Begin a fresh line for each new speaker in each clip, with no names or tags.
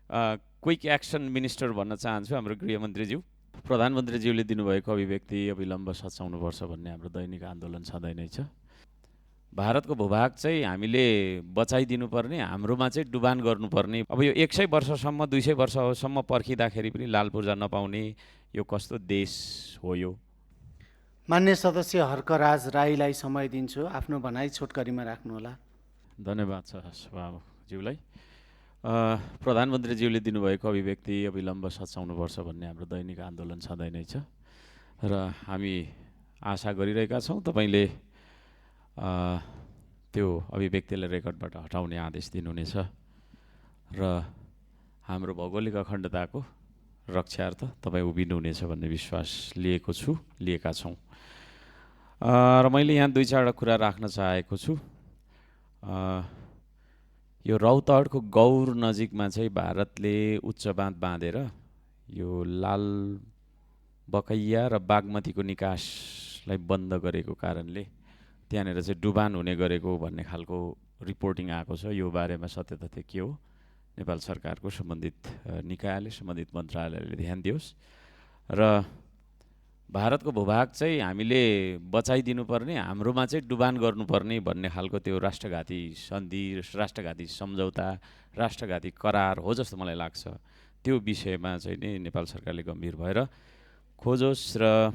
Quick action minister भन्न चाहन्छु हाम्रो गृहमन्त्रीज्यू। प्रधानमन्त्रीज्यूले दिनुभएको अभिव्यक्ति अविलम्ब सच्याउनुपर्छ भन्ने हाम्रो दैनिक आन्दोलन सधैँ नै छ। भारतको भूभाग चाहिँ हामीले बचाइदिनुपर्ने, हाम्रोमा चाहिँ डुबान गर्नुपर्ने। अब यो 100 वर्षसम्म 200 वर्षसम्म पर्खिँदाखेरि पनि लाल पूर्जा नपाउने यो कस्तो देश हो यो?
मान्य सदस्य हर्कराज राईलाई समय दिन्छु, आफ्नो भनाइ छोटकरीमा राख्नुहोला।
धन्यवाद छ सभाज्यूलाई। प्रधानमन्त्रीज्यूले दिनुभएको अभिव्यक्ति अविलम्ब सच्याउनुपर्छ भन्ने हाम्रो दैनिक आन्दोलन सधैँ नै छ र हामी आशा गरिरहेका छौँ तपाईँले त्यो अभिव्यक्तिलाई रेकर्डबाट हटाउने आदेश दिनुहुनेछ र हाम्रो भौगोलिक अखण्डताको रक्षार्थ तपाईँ उभिनुहुनेछ भन्ने विश्वास लिएका छौँ। र मैले यहाँ 2-4 कुरा राख्न चाहेको छु। यो रौतहटको गौर नजिकमा चाहिँ भारतले उच्च बाँध बाँधेर यो लाल बकैया र बागमतीको निकासलाई बन्द गरेको कारणले त्यहाँनिर चाहिँ डुबान हुने गरेको भन्ने खालको रिपोर्टिङ आएको छ। यो बारेमा सत्य तथ्य के हो नेपाल सरकारको सम्बन्धित निकायले, सम्बन्धित मन्त्रालयले ध्यान दियोस् र भारतको भूभाग चाहिँ हामीले बचाइदिनुपर्ने, हाम्रोमा चाहिँ डुबान गर्नुपर्ने भन्ने खालको त्यो राष्ट्रघाती सन्धि, राष्ट्रघाती सम्झौता, राष्ट्रघाती करार हो जस्तो मलाई लाग्छ। त्यो विषयमा चाहिँ नि नेपाल सरकारले गम्भीर भएर खोजोस् र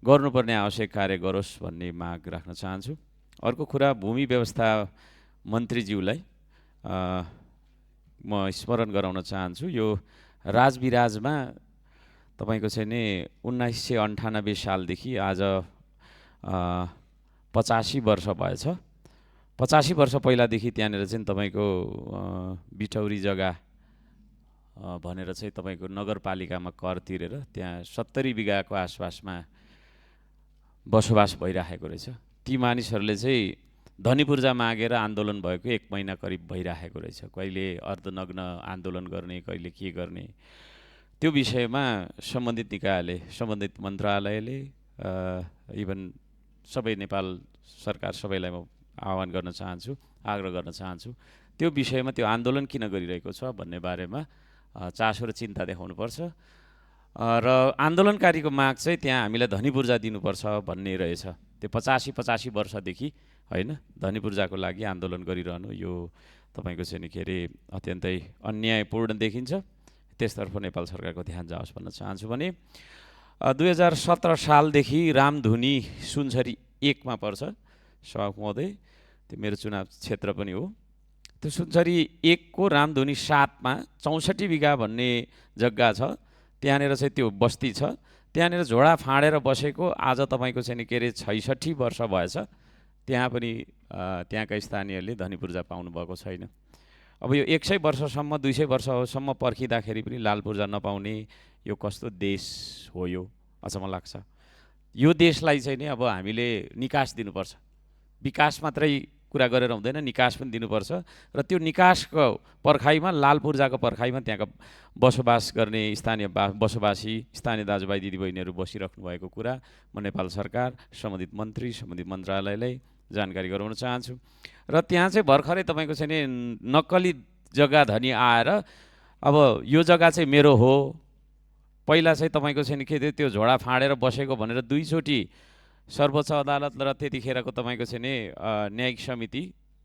गर्नुपर्ने आवश्यक कार्य गरोस् भन्ने माग राख्न चाहन्छु। अर्को कुरा, भूमि व्यवस्था मन्त्रीज्यूलाई म स्मरण गराउन चाहन्छु। यो राजविराजमा तपाईको चाहिँ नि 1998 सालदेखि आज 85 वर्ष भएछ। 85 वर्ष पहिलादेखि त्यहाँनिर चाहिँ तपाईको बिटौरी जग्गा भनेर चाहिँ तपाईको नगरपालिकामा कर तिरेर त्यहाँ 70 बिघाको आसपासमा बसोबास भइराखेको रहेछ। ती मानिसहरूले चाहिँ धनीपूर्जा मागेर आन्दोलन भएको 1 महिना करिब भइराखेको रहेछ। कहिले अर्धनग्न आन्दोलन गर्ने, कहिले के गर्ने, त्यो विषयमा सम्बन्धित निकायले, सम्बन्धित मन्त्रालयले, इभन सबै नेपाल सरकार सबैलाई म आह्वान गर्न चाहन्छु, आग्रह गर्न चाहन्छु, त्यो विषयमा त्यो आन्दोलन किन गरिरहेको छ भन्ने बारेमा चासो र चिन्ता देखाउनुपर्छ र आन्दोलनकारीको माग चाहिँ त्यहाँ हामीलाई धनीपूर्जा दिनुपर्छ भन्ने रहेछ। त्यो 85 वर्षदेखि होइन धनीपूर्जाको लागि आन्दोलन गरिरहनु यो तपाईँको चाहिँ नि के अरे अत्यन्तै अन्यायपूर्ण देखिन्छ। त्यसतर्फ नेपाल सरकारको ध्यान जाओस् भन्न चाहन्छु। भने 2017 सालदेखि रामधुनी सुनसरी 1 मा पर्छ सभामुख महोदय, त्यो मेरो चुनाव क्षेत्र पनि हो। त्यो सुनसरी 1 को रामधुनी 7 मा 64 बिघा भन्ने जग्गा छ। त्यहाँनिर चाहिँ त्यो बस्ती छ। त्यहाँनिर झोडा फाँडेर बसेको आज तपाईँको चाहिँ नि के अरे 66 वर्ष भएछ। त्यहाँ पनि त्यहाँका स्थानीयहरूले धनीपूर्जा पाउनुभएको छैन। अब यो 100 वर्षसम्म 200 वर्षसम्म पर्खिँदाखेरि पनि लाल पूर्जा नपाउने यो कस्तो देश हो यो? अचम्म लाग्छ। यो देशलाई चाहिँ नि अब हामीले निकास दिनुपर्छ। विकास मात्रै कुरा गरेर हुँदैन, निकास पनि दिनुपर्छ र त्यो निकासको पर्खाइमा, लाल पूर्जाको पर्खाइमा त्यहाँका बसोबास गर्ने बसोबासी स्थानीय दाजुभाइ दिदीबहिनीहरू बसिराख्नु भएको कुरा म नेपाल सरकार, सम्बन्धित मन्त्री, सम्बन्धित मन्त्रालयलाई जानकारी गराउन चाहन्छु। र त्यहाँ चाहिँ भर्खरै तपाईँको चाहिँ नि नक्कली जग्गा धनी आएर अब यो जग्गा चाहिँ मेरो हो, पहिला चाहिँ तपाईँको चाहिँ नि के त्यो झोडा फाँडेर बसेको भनेर 2 चोटि सर्वोच्च अदालत र त्यतिखेरको तपाईँको चाहिँ नि न्यायिक समिति,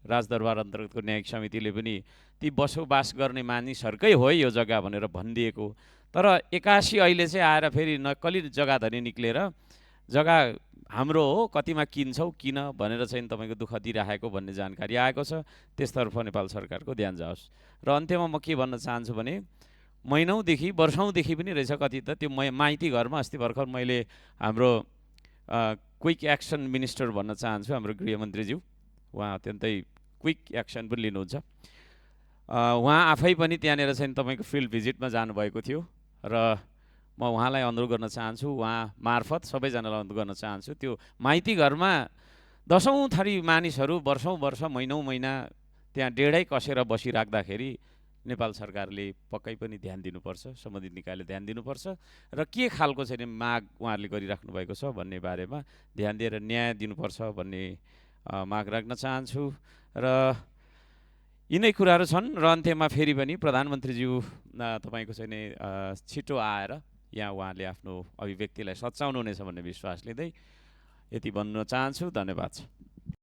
राजदरबार अन्तर्गतको न्यायिक समितिले पनि ती बसोबास गर्ने मानिसहरूकै हो यो जग्गा भनेर भनिदिएको। तर 81 अहिले चाहिँ आएर फेरि नक्कली जग्गा धनी निक्लेर जग्गा हाम्रो हो, कतिमा किन्छौ किन भनेर चाहिँ तपाईँको दुःख दिइराखेको भन्ने जानकारी आएको छ। त्यसतर्फ नेपाल सरकारको ध्यान जाओस्। र अन्त्यमा म के भन्न चाहन्छु भने महिनौदेखि वर्षौँदेखि पनि रहेछ कति त त्यो माइती घरमा अस्ति भर्खर मैले हाम्रो क्विक एक्सन मिनिस्टर भन्न चाहन्छु हाम्रो गृहमन्त्रीज्यू, उहाँ अत्यन्तै क्विक एक्सन पनि लिनुहुन्छ। उहाँ आफै पनि त्यहाँनिर चाहिँ तपाईँको फिल्ड भिजिटमा जानुभएको थियो र म उहाँलाई अनुरोध गर्न चाहन्छु, उहाँ मार्फत सबैजनालाई अनुरोध गर्न चाहन्छु, त्यो माइती घरमा 10औं थरी मानिसहरू वर्षौँ वर्ष महिनौँ महिना त्यहाँ डेढै कसेर बसिराख्दाखेरि नेपाल सरकारले पक्कै पनि ध्यान दिनुपर्छ, सम्बन्धित निकायले ध्यान दिनुपर्छ र के खालको चाहिँ माग उहाँहरूले गरिराख्नु भएको छ भन्ने बारेमा ध्यान दिएर न्याय दिनुपर्छ भन्ने माग राख्न चाहन्छु। र यिनै कुराहरू छन् र अन्त्यमा फेरि पनि प्रधानमन्त्रीज्यू तपाईँको चाहिँ नि छिटो आएर यहाँ उहाँले आफ्नो अभिव्यक्तिलाई सच्याउनु हुनेछ भन्ने विश्वास लिँदै यति भन्न चाहन्छु। धन्यवाद छ।